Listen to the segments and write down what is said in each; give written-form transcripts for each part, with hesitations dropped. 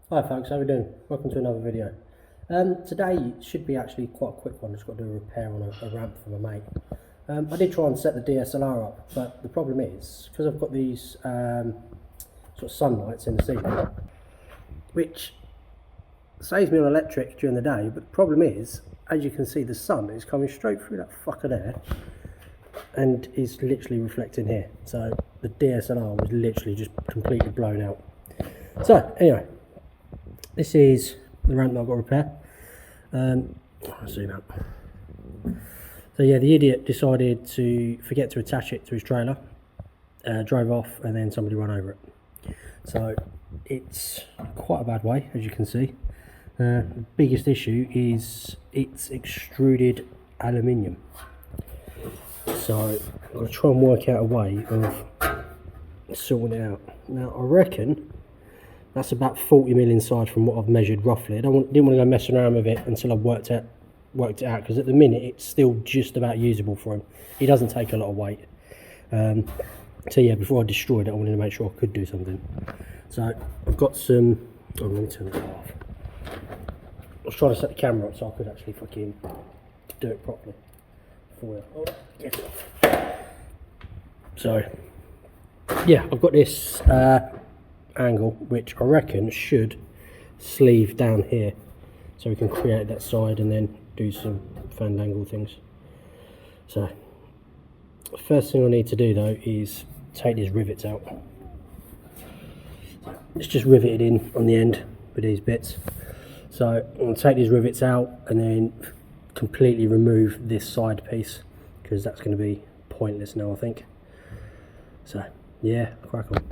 Hi folks, how are we doing? Welcome to another video. Today should be actually quite a quick one. Just got to do a repair on a ramp for my mate. I did try and set the DSLR up, but the problem is, because I've got these sort of sun lights in the ceiling, which saves me on electric during the day, but the problem is, as you can see, the sun is coming straight through that fucker there and is literally reflecting here. So the DSLR was literally just completely blown out. So anyway, this is the ramp that I've got to repair. I'll zoom out. So yeah, the idiot decided to forget to attach it to his trailer, drove off, and then somebody ran over it. So it's quite a bad way, as you can see. The biggest issue is it's extruded aluminium. So I'm going to try and work out a way of sorting it out. Now I reckon that's about 40mm inside from what I've measured roughly. Didn't want to go messing around with it until I've worked it out, because at the minute it's still just about usable for him. He doesn't take a lot of weight. So yeah, before I destroyed it, I wanted to make sure I could do something. So I've got some. Oh, let me turn it off. I was trying to set the camera up so I could actually fucking do it properly for you. Oh, get it off. So yeah, I've got this angle which I reckon should sleeve down here, so we can create that side and then do some fan angle things. So the first thing I need to do though is take these rivets out. It's just riveted in on the end with these bits, so I'm going to take these rivets out and then completely remove this side piece, because that's going to be pointless now, I think. So yeah, crack on.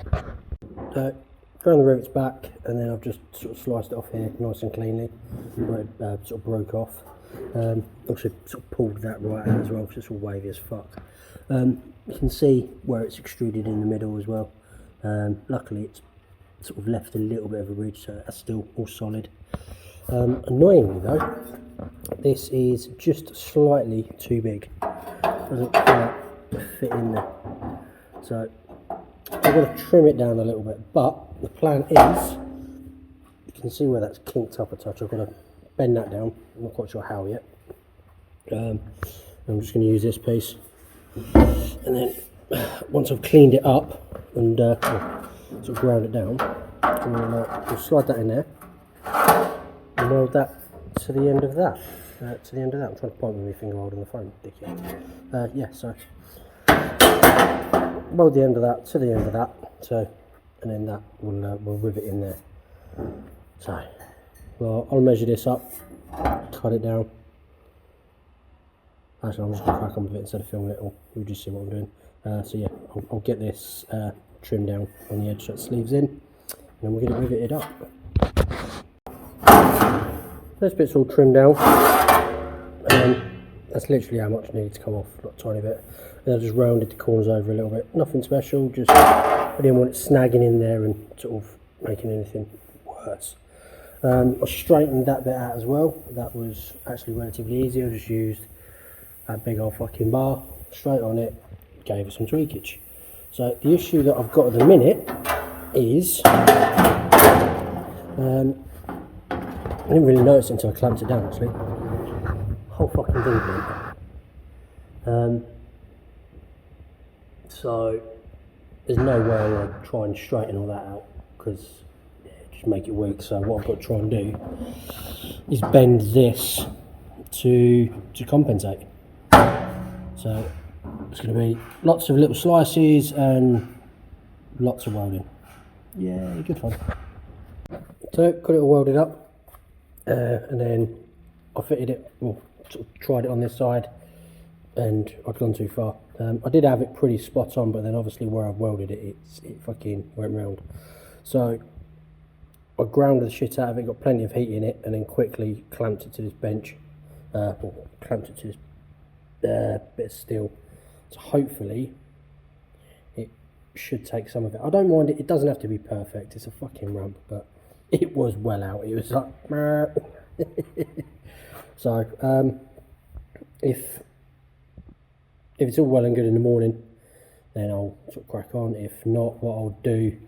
So thrown the rivets back, and then I've just sort of sliced it off here nice and cleanly where it sort of broke off. Also sort of pulled that right out as well, because it's all wavy as fuck. You can see where it's extruded in the middle as well. Luckily it's sort of left a little bit of a ridge, so that's still all solid. Annoyingly though, this is just slightly too big. Doesn't quite fit in there. So I'm going to trim it down a little bit, but the plan is, you can see where that's kinked up a touch. I've got to bend that down. I'm not quite sure how yet. I'm just going to use this piece, and then once I've cleaned it up and sort of ground it down, we'll slide that in there and weld that to the end of that. I'm trying to point with my finger holding the phone, dickhead. Yeah, so weld the end of that to the end of that, so, and then that will rivet in there. So well, I'll measure this up, cut it down. Actually, I'm just going to crack on with it instead of filming it, or you'll just see what I'm doing. So yeah, I'll get this trimmed down on the edge so it sleeves in, and then we'll get it riveted up. This bit's all trimmed down, and that's literally how much needs to come off, a tiny bit. And I just rounded the corners over a little bit, nothing special, just I didn't want it snagging in there and sort of making anything worse. I straightened that bit out as well. That was actually relatively easy. I just used that big old fucking bar straight on it, gave it some tweakage. So the issue that I've got at the minute is I didn't really notice it until I clamped it down actually. Whole fucking thing bent. So there's no way I'm going to try and straighten all that out, because just make it weak. So what I've got to try and do is bend this to compensate. So it's going to be lots of little slices and lots of welding. Yeah, good fun. So got it all welded up, and then I fitted it, well, sort of tried it on this side, and I'd gone too far. I did have it pretty spot on, but then obviously where I've welded it, it fucking went round. So I ground the shit out of it, got plenty of heat in it, and then quickly clamped it to this bench, or clamped it to this bit of steel. So hopefully it should take some of it. I don't mind it, it doesn't have to be perfect, it's a fucking ramp, but it was well out. It was like so if it's all well and good in the morning, then I'll sort of crack on. If not, what I'll do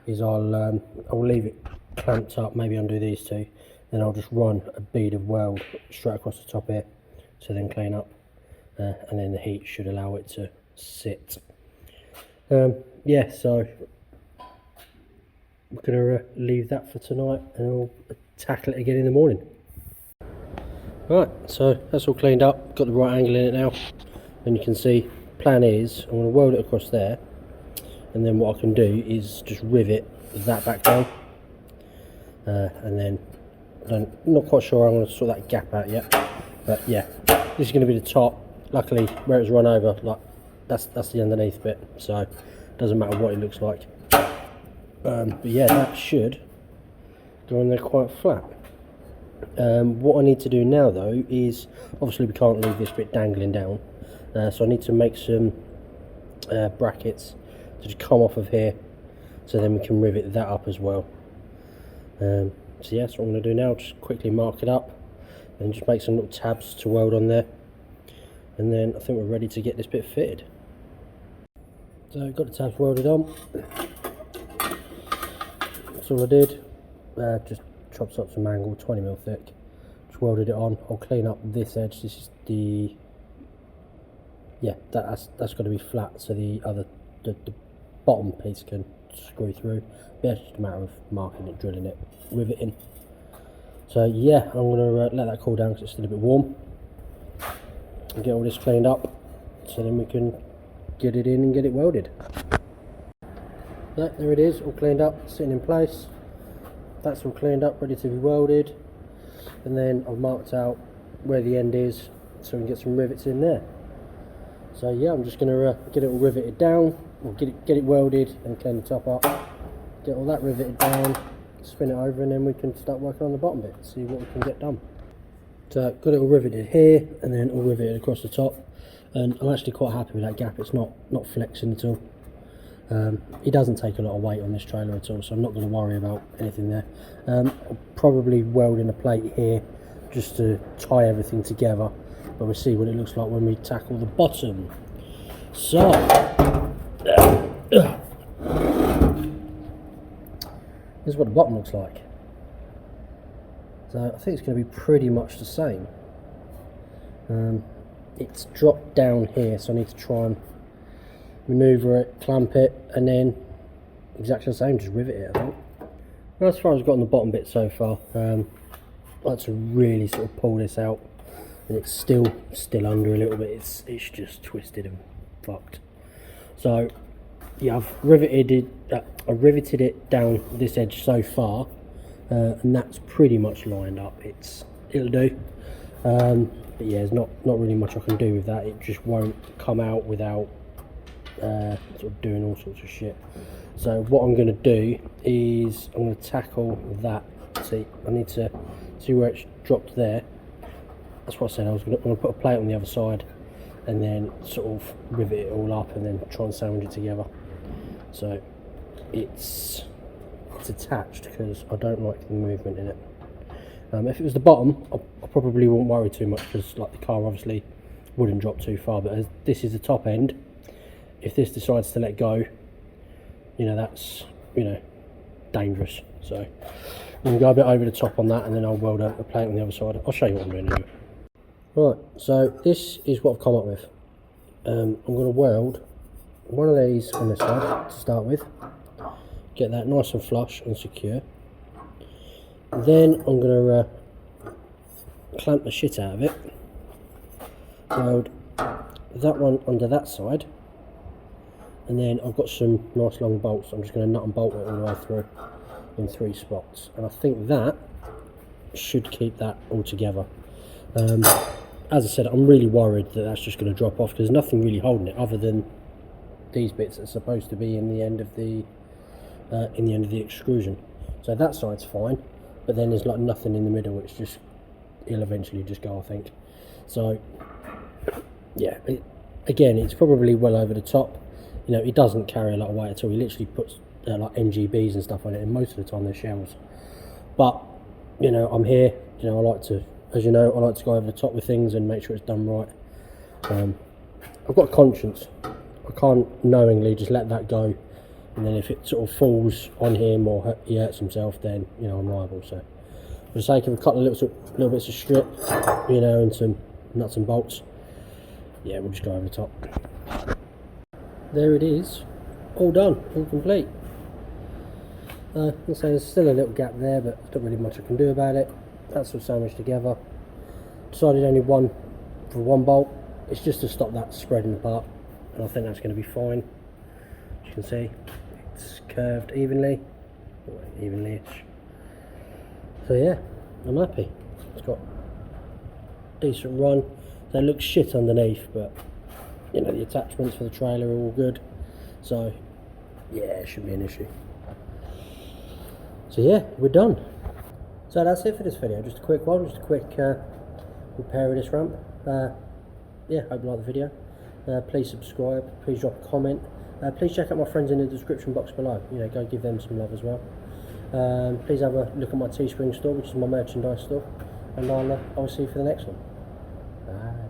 is I'll leave it clamped up, maybe undo these two, then I'll just run a bead of weld straight across the top here to then clean up, and then the heat should allow it to sit. Yeah, so I'm going to leave that for tonight and I'll tackle it again in the morning. Right, so that's all cleaned up, got the right angle in it now, and you can see, plan is, I'm going to weld it across there, and then what I can do is just rivet that back down, and then I'm not quite sure I'm going to sort that gap out yet, but yeah, this is going to be the top. Luckily where it's run over, like that's the underneath bit, so it doesn't matter what it looks like. But yeah, that should go on there quite flat. What I need to do now though is, obviously we can't leave this bit dangling down, so I need to make some brackets to just come off of here, so then we can rivet that up as well. So yeah, that's what I'm going to do now, just quickly mark it up and just make some little tabs to weld on there, and then I think we're ready to get this bit fitted. So I've got the tabs welded on, that's all I did. Just chopped up some angle, 20mm thick, just welded it on. I'll clean up this edge, this is the, yeah, that's got to be flat so the bottom piece can screw through. But it's just a matter of marking it, drilling it, riveting. So yeah, I'm going to let that cool down because it's still a bit warm, and get all this cleaned up so then we can get it in and get it welded. There it is, all cleaned up, sitting in place. That's all cleaned up, ready to be welded, and then I've marked out where the end is so we can get some rivets in there. So yeah, I'm just going to get it all riveted down, or get it welded and clean the top up, get all that riveted down, spin it over, and then we can start working on the bottom bit, see what we can get done. So got it all riveted here and then all riveted across the top, and I'm actually quite happy with that gap. It's not flexing at all. It doesn't take a lot of weight on this trailer at all, so I'm not going to worry about anything there. I'll probably weld in a plate here just to tie everything together, but we'll see what it looks like when we tackle the bottom. So this is what the bottom looks like. So I think it's going to be pretty much the same. It's dropped down here, so I need to try and manoeuvre it, clamp it, and then exactly the same, just rivet it, I think. Well, as far as I've got on the bottom bit so far, I'd like to really sort of pull this out, and it's still under a little bit. It's just twisted and fucked. So yeah, I've riveted it down this edge so far, and that's pretty much lined up. It'll do. But yeah, there's not really much I can do with that. It just won't come out without sort of doing all sorts of shit. So what I'm going to do is I'm going to tackle that. See, I need to see where it's dropped there. That's what I said. I'm going to put a plate on the other side and then sort of rivet it all up and then try and sandwich it together. So it's attached because I don't like the movement in it. If it was the bottom, I probably wouldn't worry too much because, like, the car obviously wouldn't drop too far. But as this is the top end, if this decides to let go, you know, that's, you know, dangerous. So I'm going to go a bit over the top on that, and then I'll weld a plate on the other side. I'll show you what I'm doing anyway. Right, so this is what I've come up with. I'm going to weld one of these on this side to start with, get that nice and flush and secure. Then I'm going to clamp the shit out of it, weld that one under that side, and then I've got some nice long bolts. I'm just going to nut and bolt it all the way through in 3 spots, and I think that should keep that all together. As I said, I'm really worried that that's just going to drop off because there's nothing really holding it other than these bits that are supposed to be in the end of the extrusion. So that side's fine, but then there's like nothing in the middle. It'll eventually just go, I think. So yeah, again, it's probably well over the top. You know, it doesn't carry a lot of weight at all. He literally puts like MGBs and stuff on it, and most of the time they're shells. But you know, I'm here. You know, I like to, as you know, I like to go over the top with things and make sure it's done right. I've got a conscience. I can't knowingly just let that go and then if it sort of falls on him or he hurts himself, then you know I'm liable. So for the sake of a couple of little bits of strip, you know, and some nuts and bolts, yeah, we'll just go over the top. There it is, all done, all complete. So there's still a little gap there, but there's not really much I can do about it. That's all sandwiched together. Decided only one bolt. It's just to stop that spreading apart, and I think that's going to be fine. As you can see, it's curved evenly, evenly-ish. So yeah, I'm happy. It's got a decent run. So it looks shit underneath, but you know the attachments for the trailer are all good. So yeah, it shouldn't be an issue. So yeah, we're done. So that's it for this video. Just a quick one, just a quick repair of this ramp. Yeah, hope you like the video. Please subscribe, please drop a comment. Please check out my friends in the description box below. You know, go give them some love as well. Please have a look at my Teespring store, which is my merchandise store, and I'll see you for the next one. Bye.